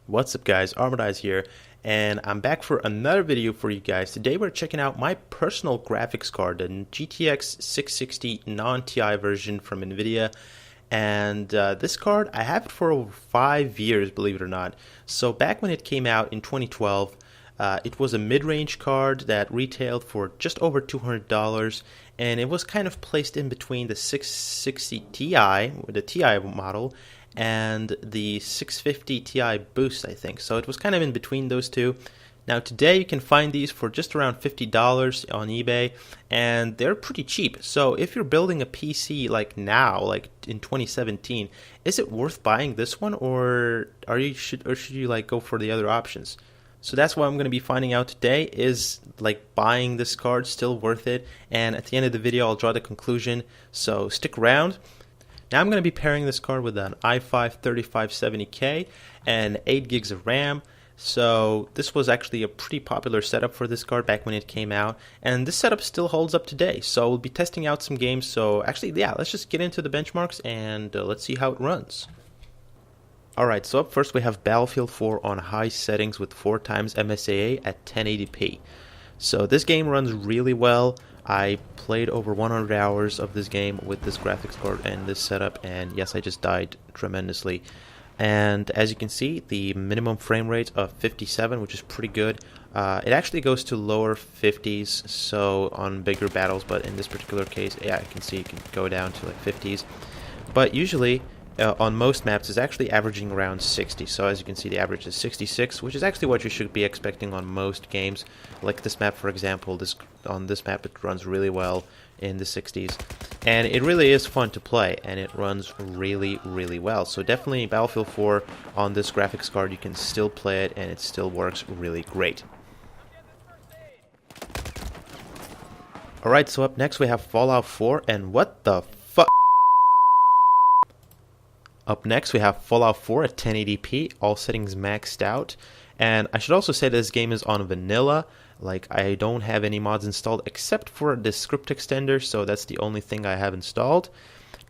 What's up guys, Armadyz here, and I'm back for another video for you guys. Today we're checking out my personal graphics card, the GTX 660 non-TI version from Nvidia. And this card, I have it for over 5 years, believe it or not. So back when it came out in 2012, it was a mid-range card that retailed for just over $200, and it was kind of placed in between the 660 Ti, the Ti model, and the 650 Ti Boost, I think. So it was kind of in between those two. Now today you can find these for just around $50 on eBay, and they're pretty cheap. So if you're building a PC like now, like in 2017, is it worth buying this one, or should you like go for the other options? So that's what I'm going to be finding out today. Is like buying this card still worth it? And at the end of the video I'll draw the conclusion, so stick around. Now I'm going to be pairing this card with an i5 3570K and 8 gigs of RAM. So this was actually a pretty popular setup for this card back when it came out, and this setup still holds up today. So we'll be testing out some games. So actually, yeah, let's just get into the benchmarks and let's see how it runs. Alright, so up first we have Battlefield 4 on high settings with 4x MSAA at 1080p. So this game runs really well. I played over 100 hours of this game with this graphics card and this setup, and yes, I just died tremendously. And as you can see, the minimum frame rate of 57, which is pretty good. It actually goes to lower 50s, so on bigger battles, but in this particular case, yeah, I can see it can go down to like 50s. But usually, on most maps, it's actually averaging around 60. So as you can see, the average is 66, which is actually what you should be expecting on most games. Like this map, for example, on this map it runs really well in the 60s. And it really is fun to play, and it runs really, really well. So definitely Battlefield 4 on this graphics card, you can still play it, and it still works really great. Alright, so up next we have Fallout 4, and what the fuck? Up next we have Fallout 4 at 1080p, all settings maxed out. And I should also say this game is on vanilla. Like, I don't have any mods installed except for the script extender, so that's the only thing I have installed.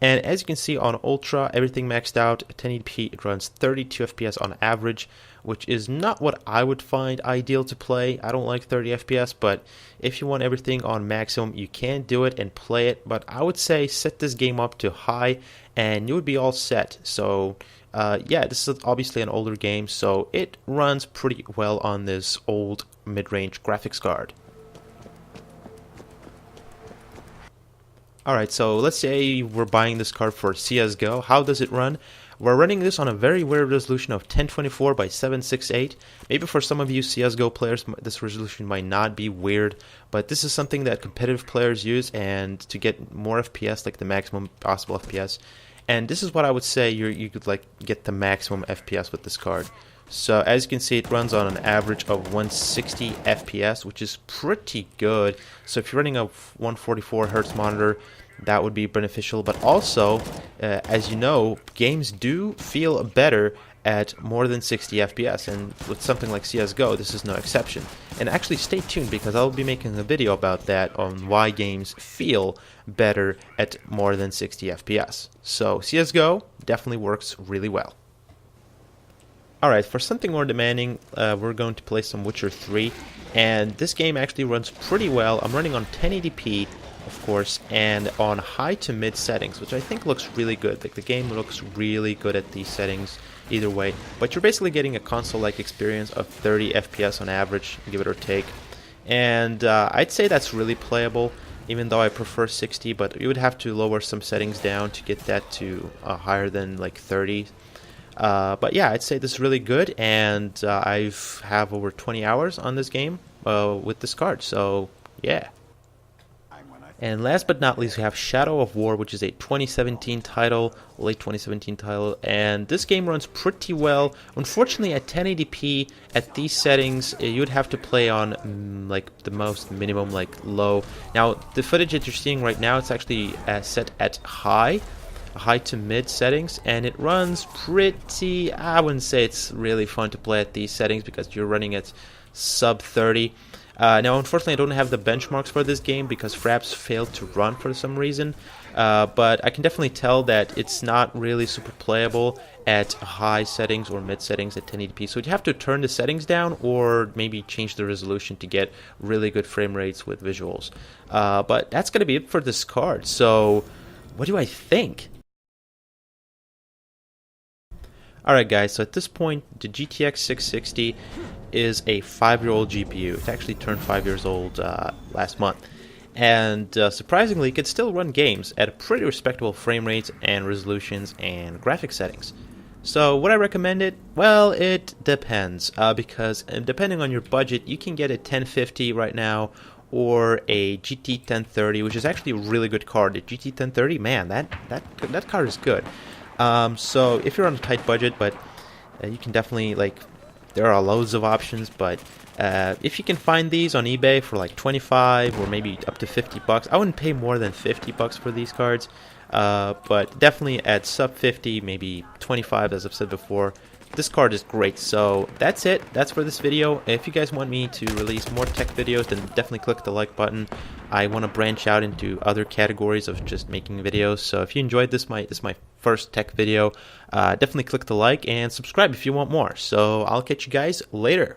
And as you can see on Ultra, everything maxed out. At 1080p it runs 32 FPS on average, which is not what I would find ideal to play. I don't like 30 FPS, but if you want everything on maximum, you can do it and play it. But I would say set this game up to high and you would be all set. So yeah, this is obviously an older game, so it runs pretty well on this old mid-range graphics card. Alright, so let's say we're buying this card for CSGO. How does it run? We're running this on a very weird resolution of 1024 by 768. Maybe for some of you CSGO players, this resolution might not be weird, but this is something that competitive players use and to get more FPS, like the maximum possible FPS. And this is what I would say you could like get the maximum FPS with this card. So as you can see, it runs on an average of 160 FPS, which is pretty good. So if you're running a 144 Hz monitor, that would be beneficial. But also, as you know, games do feel better at more than 60 FPS, and with something like CSGO, this is no exception. And actually stay tuned, because I'll be making a video about that, on why games feel better at more than 60 FPS. So CSGO definitely works really well. Alright, for something more demanding, we're going to play some Witcher 3, and this game actually runs pretty well. I'm running on 1080p, of course, and on high to mid settings, which I think looks really good. Like, the game looks really good at these settings either way, but you're basically getting a console-like experience of 30 FPS on average, give it or take. And I'd say that's really playable, even though I prefer 60, but you would have to lower some settings down to get that to higher than like 30. But yeah, I'd say this is really good, and I have over 20 hours on this game with this card, so yeah. And last but not least, we have Shadow of War, which is a 2017 title, late 2017 title, and this game runs pretty well. Unfortunately, at 1080p, at these settings, you'd have to play on like the most minimum, like low. Now, the footage that you're seeing right now, it's actually set at high to mid settings, and it runs pretty, I wouldn't say it's really fun to play at these settings because you're running at sub 30. Now, unfortunately, I don't have the benchmarks for this game because Fraps failed to run for some reason, but I can definitely tell that it's not really super playable at high settings or mid settings at 1080p. So you have to turn the settings down or maybe change the resolution to get really good frame rates with visuals. But that's going to be it for this card. So what do I think? Alright guys, so at this point, the GTX 660 is a 5-year-old GPU. It actually turned 5 years old last month. And surprisingly, it can still run games at a pretty respectable frame rates and resolutions and graphic settings. So would I recommend it? Well, it depends, because depending on your budget, you can get a 1050 right now, or a GT 1030, which is actually a really good card. The GT 1030, man, that card is good. So if you're on a tight budget, but you can definitely, like, there are loads of options, but if you can find these on eBay for like 25 or maybe up to 50 bucks, I wouldn't pay more than 50 bucks for these cards, but definitely at sub 50, maybe 25, as I've said before, this card is great. So that's it. That's for this video. If you guys want me to release more tech videos, then definitely click the like button. I want to branch out into other categories of just making videos. So if you enjoyed this is my first tech video, definitely click the like and subscribe if you want more. So I'll catch you guys later.